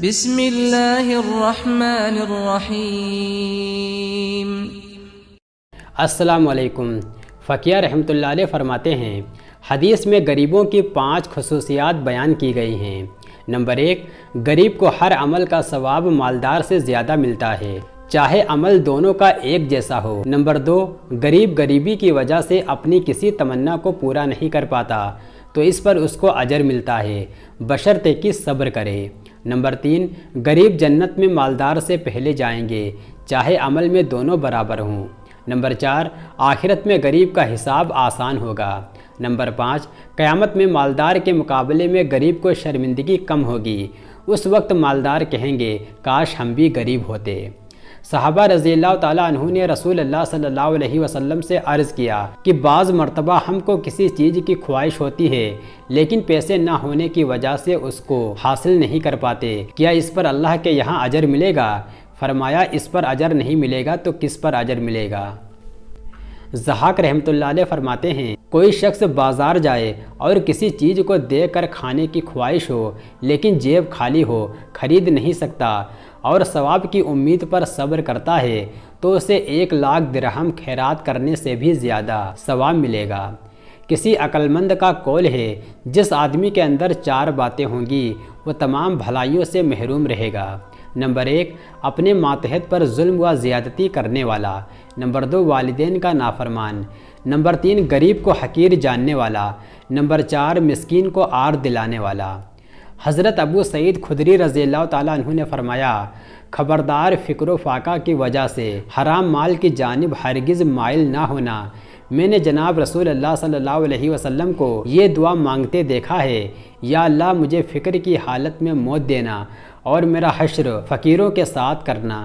بسم اللہ الرحمن الرحیم۔ السلام علیکم۔ فقیہ رحمۃ اللہ علیہ فرماتے ہیں، حدیث میں غریبوں کی 5 خصوصیات بیان کی گئی ہیں۔ نمبر 1، غریب کو ہر عمل کا ثواب مالدار سے زیادہ ملتا ہے، چاہے عمل دونوں کا ایک جیسا ہو۔ نمبر 2، غریب غریبی کی وجہ سے اپنی کسی تمنا کو پورا نہیں کر پاتا تو اس پر اس کو اجر ملتا ہے، بشرطے کہ صبر کرے۔ نمبر 3، غریب جنت میں مالدار سے پہلے جائیں گے، چاہے عمل میں دونوں برابر ہوں۔ نمبر 4، آخرت میں غریب کا حساب آسان ہوگا۔ نمبر 5، قیامت میں مالدار کے مقابلے میں غریب کو شرمندگی کم ہوگی، اس وقت مالدار کہیں گے کاش ہم بھی غریب ہوتے۔ صحابہ رضی اللہ تعالیٰ عنہ نے رسول اللہ صلی اللہ علیہ وسلم سے عرض کیا کہ بعض مرتبہ ہم کو کسی چیز کی خواہش ہوتی ہے لیکن پیسے نہ ہونے کی وجہ سے اس کو حاصل نہیں کر پاتے، کیا اس پر اللہ کے یہاں اجر ملے گا؟ فرمایا اس پر اجر نہیں ملے گا تو کس پر اجر ملے گا؟ ضحاک رحمۃ اللہ علیہ فرماتے ہیں، کوئی شخص بازار جائے اور کسی چیز کو دیکھ کر کھانے کی خواہش ہو لیکن جیب خالی ہو، خرید نہیں سکتا اور ثواب کی امید پر صبر کرتا ہے تو اسے 1,00,000 درہم خیرات کرنے سے بھی زیادہ ثواب ملے گا۔ کسی عقل مند کا قول ہے، جس آدمی کے اندر 4 باتیں ہوں گی وہ تمام بھلائیوں سے محروم رہے گا۔ نمبر 1، اپنے ماتحت پر ظلم و زیادتی کرنے والا۔ نمبر 2، والدین کا نافرمان۔ نمبر 3، غریب کو حقیر جاننے والا۔ نمبر 4، مسکین کو عار دلانے والا۔ حضرت ابو سعید خدری رضی اللہ تعالیٰ عنہ نے فرمایا، خبردار فکر و فاقہ کی وجہ سے حرام مال کی جانب ہرگز مائل نہ ہونا۔ میں نے جناب رسول اللہ صلی اللہ علیہ وسلم کو یہ دعا مانگتے دیکھا ہے، یا اللہ مجھے فکر کی حالت میں موت دینا اور میرا حشر فقیروں کے ساتھ کرنا۔